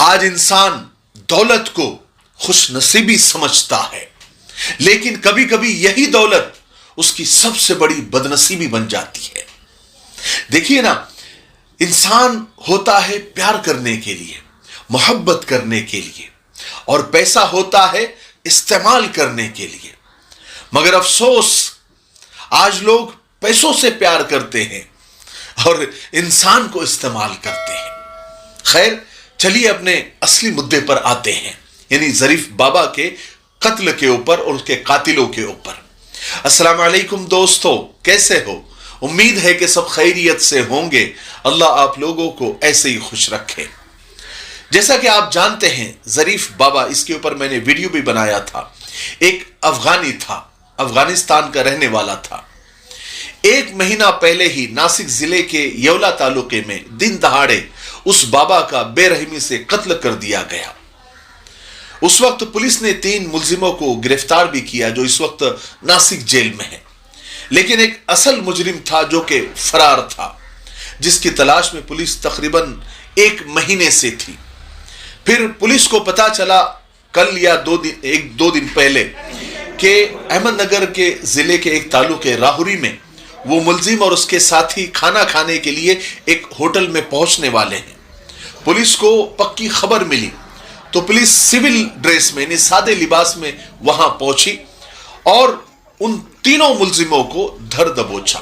आज इंसान दौलत को खुश नसीबी समझता है, लेकिन कभी कभी यही दौलत उसकी सबसे बड़ी बदनसीबी बन जाती है। देखिए ना, इंसान होता है प्यार करने के लिए, मोहब्बत करने के लिए, और पैसा होता है इस्तेमाल करने के लिए। मगर अफसोस, आज लोग पैसों से प्यार करते हैं और इंसान को इस्तेमाल करते हैं। खैर, चलिए अपने असली मुद्दे पर आते हैं, यानी जरीफ बाबा के कत्ल के ऊपर और उसके कातिलों के ऊपर। अस्सलाम वालेकुम दोस्तों, कैसे हो? उम्मीद है कि सब खैरियत से होंगे। अल्लाह आप लोगों को ऐसे ही खुश रखे। जैसा कि आप जानते हैं, जरीफ बाबा, इसके ऊपर मैंने वीडियो भी बनाया था। एक अफगानी था, अफगानिस्तान का रहने वाला था। 1 महीना पहले ही नासिक जिले के येवला तालुके में दिन दहाड़े उस बाबा का बेरहमी से कत्ल कर दिया गया। उस वक्त पुलिस ने 3 मुलजिमों को गिरफ्तार भी किया जो इस वक्त नासिक जेल में है, लेकिन एक असल मुजरिम था जो कि फरार था, जिसकी तलाश में पुलिस तकरीबन 1 महीने से थी। फिर पुलिस को पता चला कल या 2 दिन पहले कि अहमदनगर के जिले के एक तालुके राहुरी में वो मुलजिम और उसके साथी खाना खाने के लिए एक होटल में पहुंचने वाले हैं। पुलिस को पक्की खबर मिली तो पुलिस सिविल ड्रेस में, यानी सादे लिबास में वहां पहुंची और उन तीनों मुलजिमों को धर दबोचा।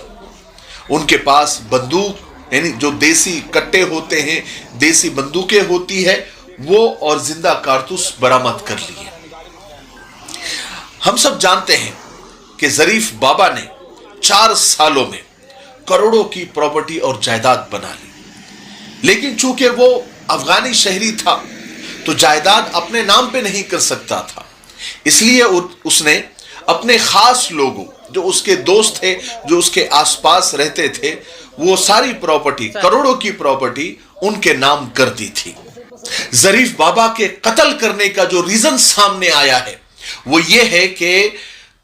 उनके पास बंदूक, यानी जो देसी कट्टे होते हैं, देसी बंदूकें होती है, वो और जिंदा कारतूस बरामद कर लिए। हम सब जानते हैं कि जरीफ बाबा ने 4 सालों में करोड़ों की प्रॉपर्टी और जायदाद बना ली, लेकिन चूंकि वो अफगानी शहरी था तो जायदाद अपने नाम पे नहीं कर सकता था, इसलिए उसने अपने खास लोगों, जो उसके दोस्त थे, जो उसके आसपास रहते थे, वो सारी प्रॉपर्टी, करोड़ों की प्रॉपर्टी उनके नाम कर दी थी। जरीफ बाबा के कत्ल करने का जो रीजन सामने आया है वो ये है कि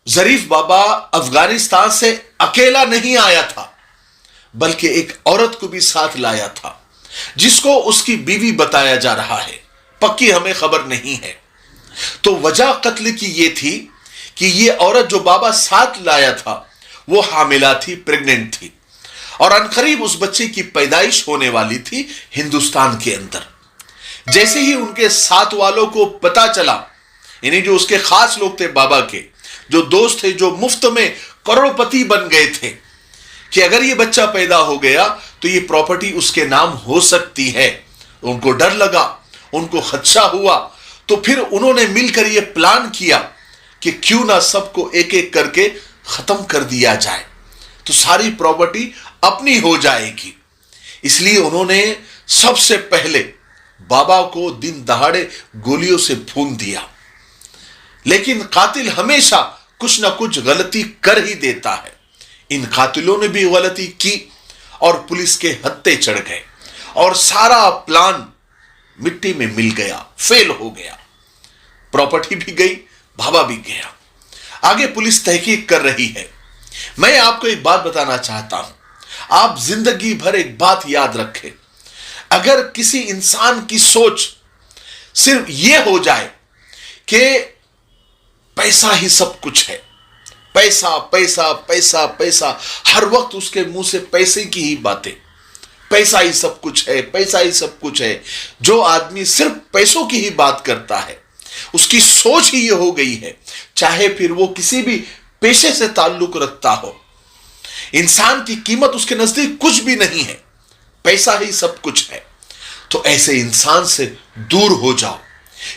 जरीफ बाबा अफगानिस्तान से अकेला नहीं आया था, बल्कि एक औरत को भी साथ लाया था, जिसको उसकी बीवी बताया जा रहा है। पक्की हमें खबर नहीं है। तो वजह कत्ल की ये थी कि ये औरत जो बाबा साथ लाया था वो हामिला थी, प्रेग्नेंट थी, और अनकरीब उस बच्चे की पैदाइश होने वाली थी हिंदुस्तान के अंदर। जैसे ही उनके साथ वालों को पता चला, यानी जो उसके खास लोग थे बाबा के, जो दोस्त थे, जो मुफ्त में करोड़पति बन गए थे, कि अगर ये बच्चा पैदा हो गया तो ये प्रॉपर्टी उसके नाम हो सकती है, उनको डर लगा, उनको खदशा हुआ। तो फिर उन्होंने मिलकर ये प्लान किया कि क्यों ना सबको एक एक करके खत्म कर दिया जाए, तो सारी प्रॉपर्टी अपनी हो जाएगी। इसलिए उन्होंने सबसे पहले बाबा को दिन दहाड़े गोलियों से भून दिया। लेकिन कातिल हमेशा कुछ ना कुछ गलती कर ही देता है। इन कातिलों ने भी गलती की और पुलिस के हत्थे चढ़ गए और सारा प्लान मिट्टी में मिल गया, फेल हो गया। प्रॉपर्टी भी गई, बाबा भी गया। आगे पुलिस तहकीक कर रही है। मैं आपको एक बात बताना चाहता हूं, आप जिंदगी भर एक बात याद रखें, अगर किसी इंसान की सोच सिर्फ यह हो जाए कि पैसा ही सब कुछ है, पैसा पैसा पैसा पैसा, हर वक्त उसके मुंह से पैसे की ही बातें, पैसा ही सब कुछ है, पैसा ही सब कुछ है, जो आदमी सिर्फ पैसों की ही बात करता है, उसकी सोच ही ये हो गई है, चाहे फिर वो किसी भी पेशे से ताल्लुक रखता हो, इंसान की कीमत उसके नजदीक कुछ भी नहीं है, पैसा ही सब कुछ है, तो ऐसे इंसान से दूर हो जाओ,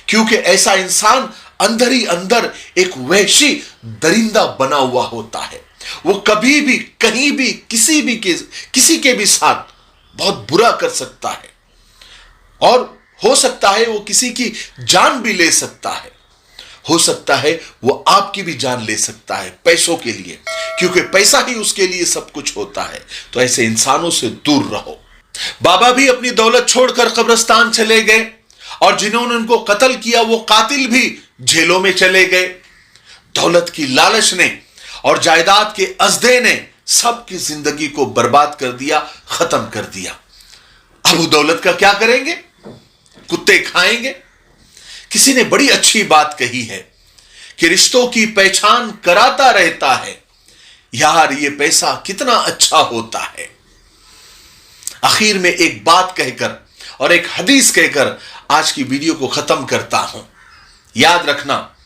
क्योंकि ऐसा इंसान अंदर ही अंदर एक वहशी दरिंदा बना हुआ होता है। वो कभी भी, कहीं भी, किसी के भी साथ बहुत बुरा कर सकता है, और हो सकता है वो किसी की जान भी ले सकता है, हो सकता है वो आपकी भी जान ले सकता है पैसों के लिए, क्योंकि पैसा ही उसके लिए सब कुछ होता है। तो ऐसे इंसानों से दूर रहो। बाबा भी अपनी दौलत छोड़कर कब्रिस्तान चले गए, और जिन्होंने उनको कत्ल किया वो कातिल भी जेलों में चले गए। दौलत की लालच ने और जायदाद के अज़दे ने सबकी जिंदगी को बर्बाद कर दिया, खत्म कर दिया। अब दौलत का क्या करेंगे? कुत्ते खाएंगे। किसी ने बड़ी अच्छी बात कही है कि रिश्तों की पहचान कराता रहता है, यार ये पैसा कितना अच्छा होता है। आखिर में एक बात कहकर और एक हदीस कहकर आज की वीडियो को खत्म करता हूं। याद रखना,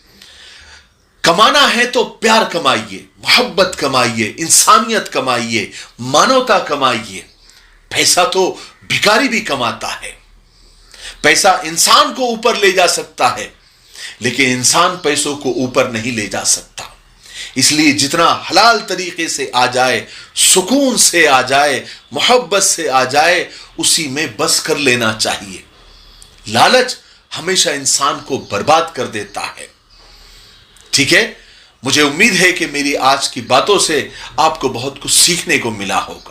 कमाना है तो प्यार कमाइए, मोहब्बत कमाइए, इंसानियत कमाइए, मानवता कमाइए। पैसा तो भिखारी भी कमाता है। पैसा इंसान को ऊपर ले जा सकता है, लेकिन इंसान पैसों को ऊपर नहीं ले जा सकता। इसलिए जितना हलाल तरीके से आ जाए, सुकून से आ जाए, मोहब्बत से आ जाए, उसी में बस कर लेना चाहिए। लालच हमेशा इंसान को बर्बाद कर देता है। ठीक है, मुझे उम्मीद है कि मेरी आज की बातों से आपको बहुत कुछ सीखने को मिला होगा।